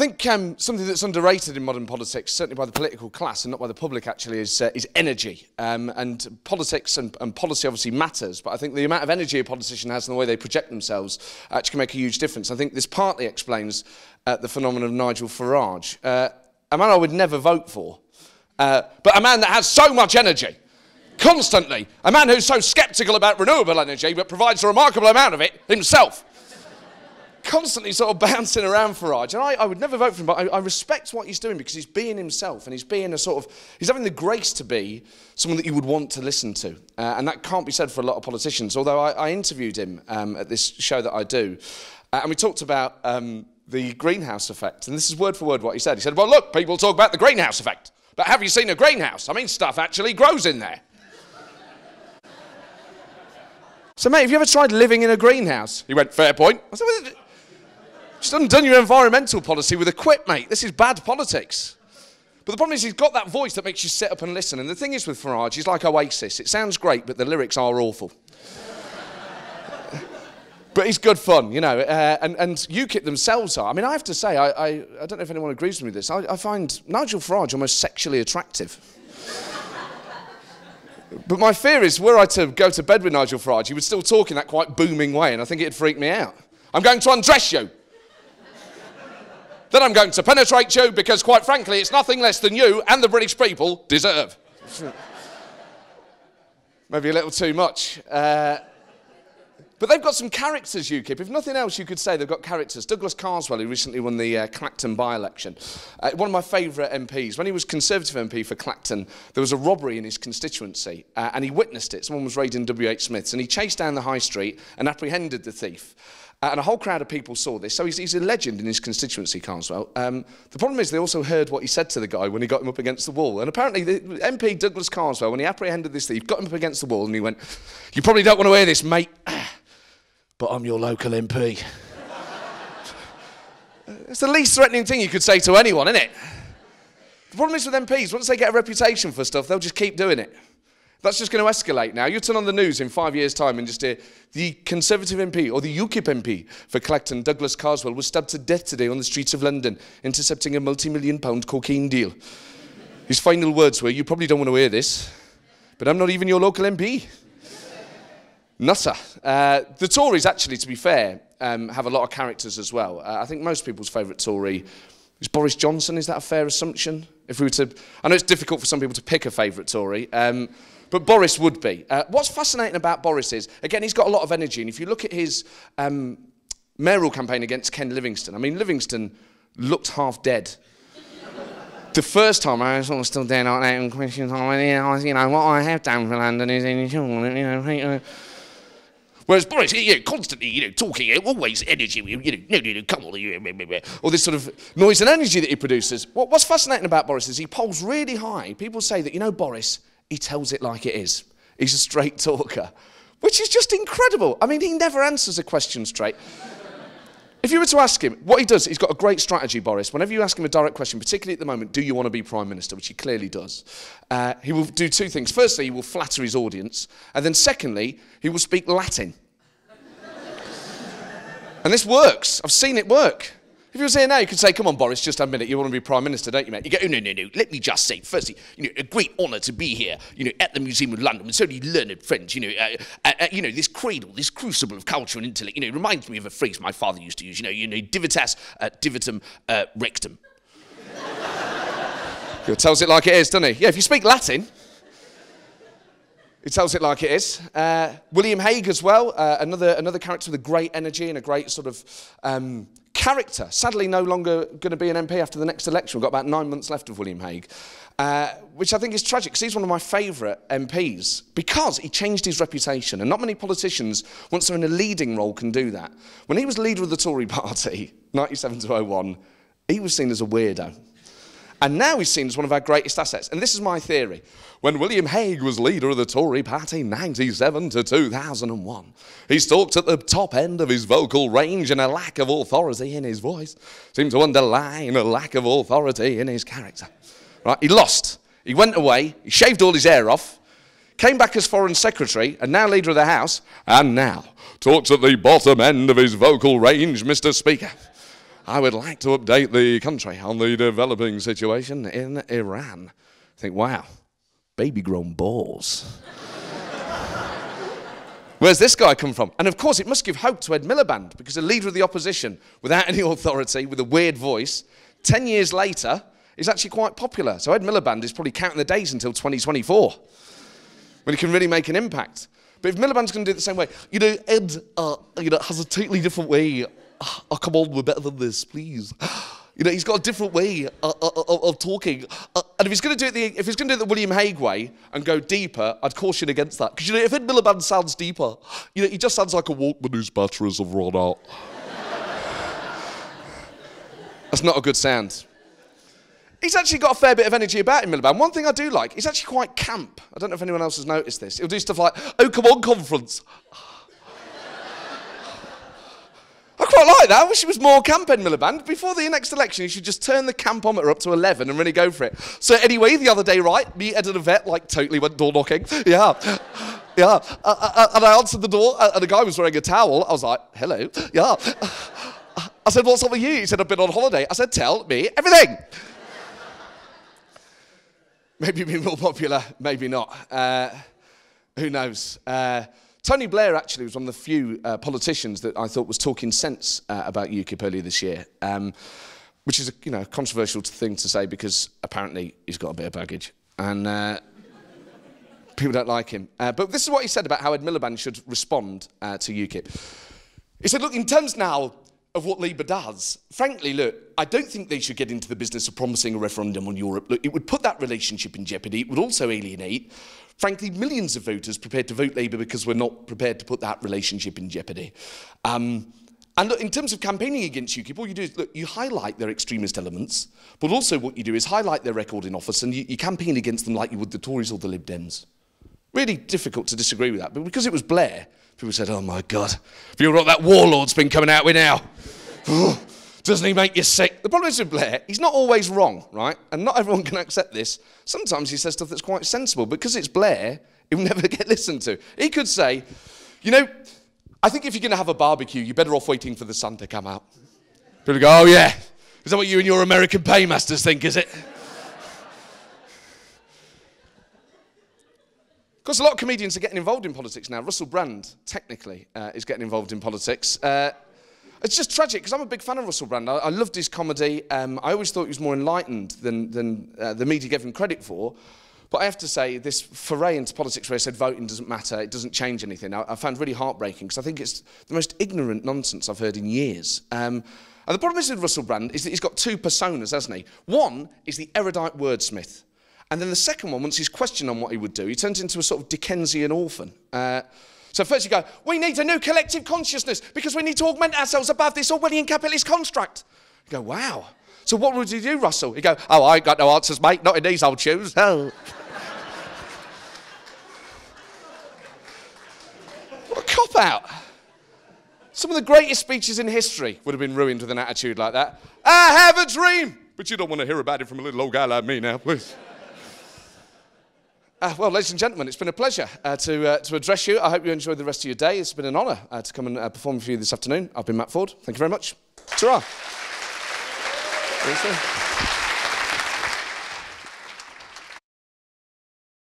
think something that's underrated in modern politics, certainly by the political class and not by the public actually, is energy. And politics and policy obviously matters, but I think the amount of energy a politician has and the way they project themselves actually can make a huge difference. I think this partly explains the phenomenon of Nigel Farage, a man I would never vote for, but a man that has so much energy, constantly. A man who's so sceptical about renewable energy but provides a remarkable amount of it himself. Constantly sort of bouncing around Farage, and I would never vote for him, but I respect what he's doing because he's being himself, and he's being he's having the grace to be someone that you would want to listen to, and that can't be said for a lot of politicians, although I interviewed him at this show that I do, and we talked about the greenhouse effect, and this is word for word what he said. He said, well look, people talk about the greenhouse effect, but have you seen a greenhouse? I mean, stuff actually grows in there. So mate, have you ever tried living in a greenhouse? He went, fair point. I said, well, just undone your environmental policy with a quip, mate. This is bad politics. But the problem is he's got that voice that makes you sit up and listen. And the thing is with Farage, he's like Oasis. It sounds great, but the lyrics are awful. But he's good fun, you know. And UKIP themselves are. I mean, I have to say, I don't know if anyone agrees with me with this. I find Nigel Farage almost sexually attractive. But my fear is, were I to go to bed with Nigel Farage, he would still talk in that quite booming way, and I think it'd freak me out. I'm going to undress you. Then I'm going to penetrate you because, quite frankly, it's nothing less than you and the British people deserve. Maybe a little too much. But they've got some characters, UKIP. If nothing else, you could say they've got characters. Douglas Carswell, who recently won the Clacton by-election, one of my favourite MPs. When he was Conservative MP for Clacton, there was a robbery in his constituency, and he witnessed it. Someone was raiding WH Smith's, and he chased down the high street and apprehended the thief. And a whole crowd of people saw this, so he's a legend in his constituency, Carswell. The problem is they also heard what he said to the guy when he got him up against the wall. And apparently the MP Douglas Carswell, when he apprehended this thief, got him up against the wall and he went, you probably don't want to hear this, mate, but I'm your local MP. It's the least threatening thing you could say to anyone, isn't it? The problem is with MPs, once they get a reputation for stuff, they'll just keep doing it. That's just going to escalate now. You turn on the news in 5 years' time and just hear the Conservative MP or the UKIP MP for Clacton, Douglas Carswell, was stabbed to death today on the streets of London, intercepting a multi-million-pound cocaine deal. His final words were, you probably don't want to hear this, but I'm not even your local MP. Nutter. The Tories, actually, to be fair, have a lot of characters as well. I think most people's favourite Tory is Boris Johnson. Is that a fair assumption? If we were to, I know it's difficult for some people to pick a favourite Tory, but Boris would be. What's fascinating about Boris is, again, he's got a lot of energy, and if you look at his mayoral campaign against Ken Livingstone, I mean, Livingstone looked half dead. The first time I was sort of still dead on that and questions, you know, what I have done for London is, you know. Whereas Boris, constantly, talking, always energy, no, come on, all this sort of noise and energy that he produces. What's fascinating about Boris is he polls really high. People say that, Boris, he tells it like it is. He's a straight talker, which is just incredible. I mean, he never answers a question straight. If you were to ask him, what he does, he's got a great strategy, Boris. Whenever you ask him a direct question, particularly at the moment, do you want to be Prime Minister, which he clearly does, he will do two things. Firstly, he will flatter his audience, and then secondly, he will speak Latin. And this works. I've seen it work. If you was here now, you could say, come on, Boris, just a minute, you want to be Prime Minister, don't you, mate? You go, oh, no, let me just say, firstly, a great honour to be here, at the Museum of London with so many learned friends, this cradle, this crucible of culture and intellect, reminds me of a phrase my father used to use, divitas divitum rectum. He tells it like it is, doesn't he? Yeah, if you speak Latin, he tells it like it is. William Hague as well, another character with a great energy and a great sort of character. Sadly, no longer going to be an MP after the next election. We've got about 9 months left of William Hague, which I think is tragic because he's one of my favourite MPs because he changed his reputation. And not many politicians, once they're in a leading role, can do that. When he was leader of the Tory party, 97 to 01, he was seen as a weirdo. And now he's seen as one of our greatest assets. And this is my theory. When William Hague was leader of the Tory party, 97 to 2001, he talked at the top end of his vocal range, and a lack of authority in his voice seemed to underline a lack of authority in his character. Right? He lost. He went away. He shaved all his hair off, came back as Foreign Secretary, and now leader of the House, and now talks at the bottom end of his vocal range, Mr. Speaker. I would like to update the country on the developing situation in Iran. I think, wow, baby-grown balls. Where's this guy come from? And of course, it must give hope to Ed Miliband, because a leader of the opposition, without any authority, with a weird voice, 10 years later, is actually quite popular. So Ed Miliband is probably counting the days until 2024, when he can really make an impact. But if Miliband's going to do it the same way, you know, Ed, has a totally different way. Oh, come on, we're better than this, please. You know, he's got a different way of talking. And if he's going to do it the William Hague way and go deeper, I'd caution against that. Because, you know, if Ed Miliband sounds deeper, you know, he just sounds like a Walkman whose batteries have run out. That's not a good sound. He's actually got a fair bit of energy about him, Miliband. One thing I do like, he's actually quite camp. I don't know if anyone else has noticed this. He'll do stuff like, oh, come on, conference. I quite like that. I wish he was more camp, Ed Miliband. Before the next election, he should just turn the campometer up to 11 and really go for it. So anyway, the other day, right, me, Ed and Yvette, like, totally went door knocking. Yeah. Yeah. And I answered the door, and the guy was wearing a towel. I was like, hello. Yeah. I said, what's up with you? He said, I've been on holiday. I said, tell me everything. Maybe be more popular, maybe not. Who knows? Tony Blair actually was one of the few politicians that I thought was talking sense about UKIP earlier this year, which is a controversial thing to say because apparently he's got a bit of baggage and people don't like him. But this is what he said about how Ed Miliband should respond to UKIP. He said, look, in terms now of what Labour does, frankly, look, I don't think they should get into the business of promising a referendum on Europe. Look, it would put that relationship in jeopardy. It would also alienate, frankly, millions of voters prepared to vote Labour because we're not prepared to put that relationship in jeopardy. And look, in terms of campaigning against UKIP, all you do is, look, you highlight their extremist elements, but also what you do is highlight their record in office and you campaign against them like you would the Tories or the Lib Dems. Really difficult to disagree with that, but because it was Blair, people said, oh my God, have you what that warlord's been coming out with now? Doesn't he make you sick? The problem is with Blair, he's not always wrong, right? And not everyone can accept this. Sometimes he says stuff that's quite sensible. Because it's Blair, he'll never get listened to. He could say, you know, I think if you're going to have a barbecue, you're better off waiting for the sun to come out. People go, oh yeah, is that what you and your American paymasters think, is it? Of course, a lot of comedians are getting involved in politics now. Russell Brand, technically, is getting involved in politics. It's just tragic, because I'm a big fan of Russell Brand. I loved his comedy. I always thought he was more enlightened than the media gave him credit for. But I have to say, this foray into politics where he said voting doesn't matter, it doesn't change anything, I found really heartbreaking, because I think it's the most ignorant nonsense I've heard in years. And the problem is with Russell Brand is that he's got two personas, hasn't he? One is the erudite wordsmith. And then the second one, once he's questioned on what he would do, he turns into a sort of Dickensian orphan. So first you go, we need a new collective consciousness because we need to augment ourselves above this Orwellian capitalist construct. You go, wow. So what would you do, Russell? You go, oh, I ain't got no answers, mate, not in these old shoes. Oh. What a cop-out. Some of the greatest speeches in history would have been ruined with an attitude like that. I have a dream. But you don't want to hear about it from a little old guy like me now, please. Well, ladies and gentlemen, it's been a pleasure to address you. I hope you enjoyed the rest of your day. It's been an honour to come and perform for you this afternoon. I've been Matt Forde. Thank you very much. Ta-ra.